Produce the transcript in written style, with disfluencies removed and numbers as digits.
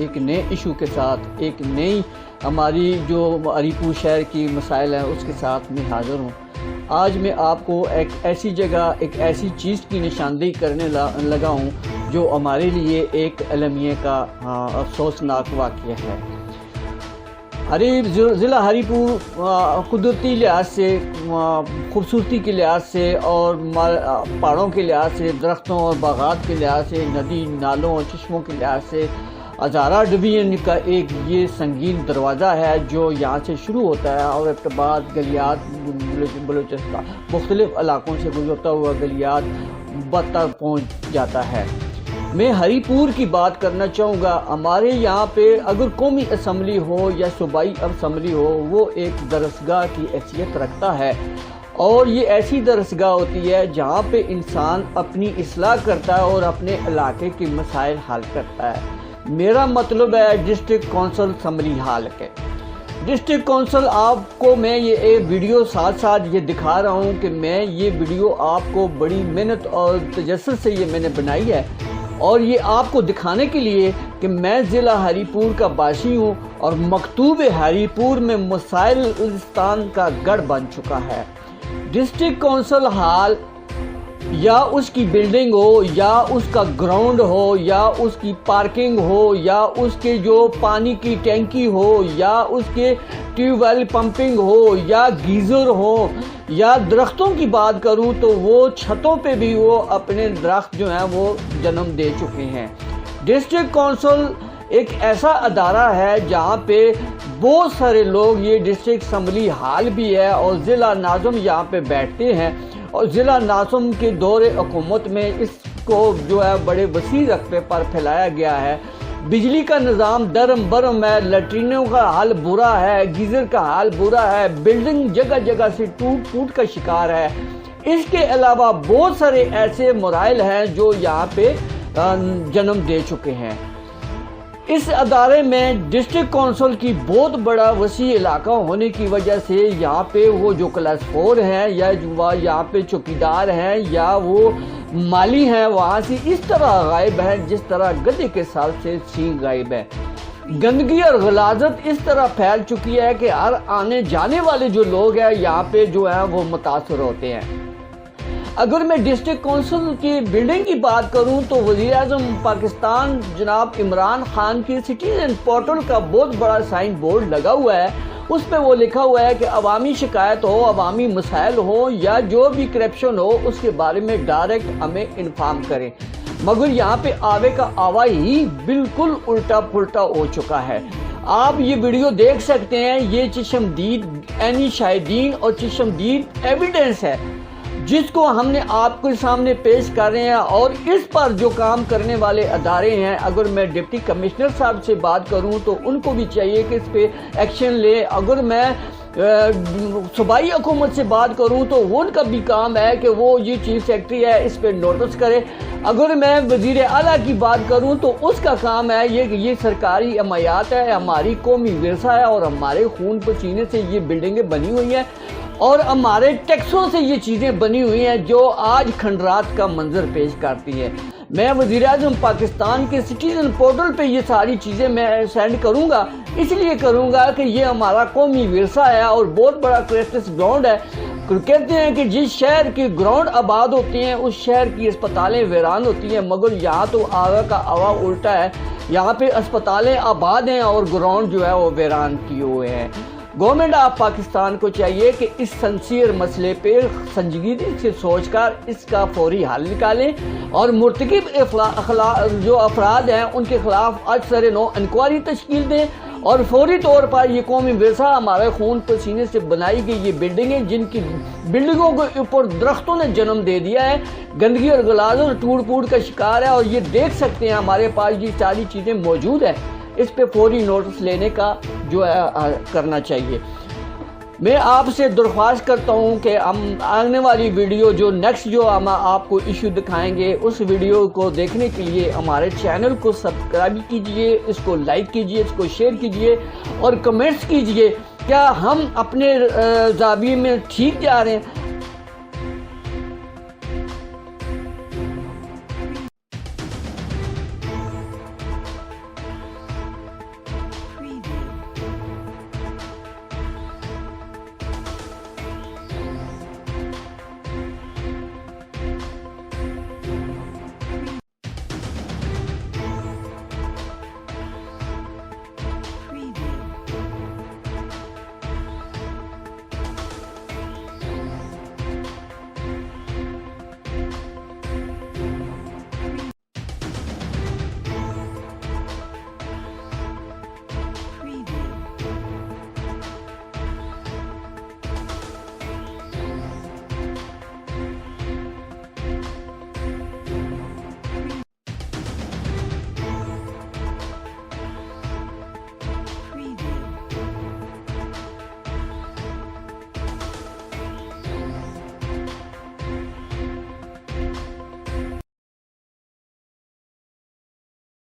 ایک نئے ایشو کے ساتھ، ایک نئی ہماری جو ہری پور شہر کی مسائل ہیں اس کے ساتھ میں حاضر ہوں۔ آج میں آپ کو ایک ایسی جگہ، ایک ایسی چیز کی نشاندہی کرنے لگا ہوں جو ہمارے لیے ایک المیہ کا افسوسناک واقعہ ہے۔ ضلع ہری پور قدرتی لحاظ سے، خوبصورتی کے لحاظ سے اور پہاڑوں کے لحاظ سے، درختوں اور باغات کے لحاظ سے، ندی نالوں اور چشموں کے لحاظ سے ہزارہ ڈویژن کا ایک یہ سنگین دروازہ ہے جو یہاں سے شروع ہوتا ہے اور ابتباد گلیات بلوچستان مختلف علاقوں سے گزرتا ہوا گلیات بدتر پہنچ جاتا ہے۔ میں ہری پور کی بات کرنا چاہوں گا۔ ہمارے یہاں پہ اگر قومی اسمبلی ہو یا صوبائی اسمبلی ہو، وہ ایک درسگاہ کی حیثیت رکھتا ہے، اور یہ ایسی درسگاہ ہوتی ہے جہاں پہ انسان اپنی اصلاح کرتا ہے اور اپنے علاقے کے مسائل حل کرتا ہے۔ میرا مطلب ہے ڈسٹرکٹ کونسل اسمبلی ہال کے۔ ڈسٹرکٹ کونسل آپ کو میں یہ ایک ویڈیو ساتھ ساتھ یہ دکھا رہا ہوں کہ میں یہ ویڈیو آپ کو بڑی محنت اور تجسس سے یہ میں نے بنائی ہے، اور یہ آپ کو دکھانے کے لیے کہ میں ضلع ہری پور کا باسی ہوں اور مکتوب ہری پور میں مسائلستان کا گڑھ بن چکا ہے۔ ڈسٹرکٹ کونسل ہال یا اس کی بلڈنگ ہو، یا اس کا گراؤنڈ ہو، یا اس کی پارکنگ ہو، یا اس کے جو پانی کی ٹینکی ہو، یا اس کے ٹیوب ویل پمپنگ ہو، یا گیزر ہو، یا درختوں کی بات کروں تو وہ چھتوں پہ بھی وہ اپنے درخت جو ہیں وہ جنم دے چکے ہیں۔ ڈسٹرکٹ کونسل ایک ایسا ادارہ ہے جہاں پہ بہت سارے لوگ، یہ ڈسٹرکٹ اسمبلی ہال بھی ہے اور ضلع ناظم یہاں پہ بیٹھتے ہیں، اور ضلع ناظم کے دور حکومت میں اس کو جو ہے بڑے وسیع رقبے پر پھیلایا گیا ہے۔ بجلی کا نظام درم برم ہے، لیٹرینوں کا حال برا ہے، گیزر کا حال برا ہے، بلڈنگ جگہ جگہ سے ٹوٹ کا شکار ہے۔ اس کے علاوہ بہت سارے ایسے مسائل ہیں جو یہاں پہ جنم دے چکے ہیں۔ اس ادارے میں ڈسٹرکٹ کونسل کی بہت بڑا وسیع علاقہ ہونے کی وجہ سے یہاں پہ وہ جو کلاس 4 ہیں، یا یہاں پہ چوکیدار ہیں، یا وہ مالی ہیں، وہاں سے اس طرح غائب ہیں جس طرح گدھے کے سال سے سینگ غائب ہے۔ گندگی اور غلاظت اس طرح پھیل چکی ہے کہ ہر آنے جانے والے جو لوگ ہیں یہاں پہ جو ہیں وہ متاثر ہوتے ہیں۔ اگر میں ڈسٹرکٹ کونسل کی بلڈنگ کی بات کروں تو وزیر اعظم پاکستان جناب عمران خان کی سٹیزن پورٹل کا بہت بڑا سائن بورڈ لگا ہوا ہے۔ اس پہ وہ لکھا ہوا ہے کہ عوامی شکایت ہو، عوامی مسائل ہو، یا جو بھی کرپشن ہو، اس کے بارے میں ڈائریکٹ ہمیں انفارم کریں، مگر یہاں پہ آوے کا آوا ہی بالکل الٹا پلٹا ہو چکا ہے۔ آپ یہ ویڈیو دیکھ سکتے ہیں، یہ چشمدید عینی شاہدین اور چشمدید ایویڈنس ہے جس کو ہم نے آپ کے سامنے پیش کر رہے ہیں، اور اس پر جو کام کرنے والے ادارے ہیں، اگر میں ڈپٹی کمشنر صاحب سے بات کروں تو ان کو بھی چاہیے کہ اس پہ ایکشن لے۔ اگر میں صوبائی حکومت سے بات کروں تو ان کا بھی کام ہے کہ وہ یہ چیف سیکرٹری ہے اس پہ نوٹس کرے۔ اگر میں وزیر اعلیٰ کی بات کروں تو اس کا کام ہے یہ سرکاری حمایات ہے، ہماری قومی ورثہ ہے، اور ہمارے خون پسینے سے یہ بلڈنگیں بنی ہوئی ہیں، اور ہمارے ٹیکسوں سے یہ چیزیں بنی ہوئی ہیں جو آج کھنڈرات کا منظر پیش کرتی ہے۔ میں وزیر اعظم پاکستان کے سٹیزن پورٹل پہ یہ ساری چیزیں میں سینڈ کروں گا، اس لیے کروں گا کہ یہ ہمارا قومی ورثہ ہے اور بہت بڑا ٹورسٹ گراؤنڈ ہے۔ کہتے ہیں کہ جس شہر کے گراؤنڈ آباد ہوتے ہیں اس شہر کی اسپتالیں ویران ہوتی ہیں، مگر یہاں تو آوا کا آوا الٹا ہے، یہاں پہ اسپتالیں آباد ہیں اور گراؤنڈ جو ہے وہ ویران کیے ہوئے ہیں۔ گورنمنٹ آف پاکستان کو چاہیے کہ اس سنسیئر مسئلے پہ سنجیدگی سے سوچ کر اس کا فوری حل نکالیں، اور مرتکب جو افراد ہیں ان کے خلاف از سر نو انکوائری تشکیل دیں، اور فوری طور پر یہ قومی ورثہ ہمارے خون پسینے سے بنائی گئی یہ بلڈنگیں، جن کی بلڈنگوں کے اوپر درختوں نے جنم دے دیا ہے، گندگی اور غلاظت ٹوٹ پھوٹ کا شکار ہے، اور یہ دیکھ سکتے ہیں ہمارے پاس یہ ساری چیزیں موجود ہیں۔ اس پہ فوری نوٹس لینے کا جو ہے کرنا چاہیے۔ میں آپ سے درخواست کرتا ہوں کہ ہم آنے والی ویڈیو جو نیکسٹ جو ہم آپ کو ایشو دکھائیں گے، اس ویڈیو کو دیکھنے کے لیے ہمارے چینل کو سبسکرائب کیجئے، اس کو لائک کیجئے، اس کو شیئر کیجئے اور کمنٹس کیجئے۔ کیا ہم اپنے زاویے میں ٹھیک جا رہے ہیں؟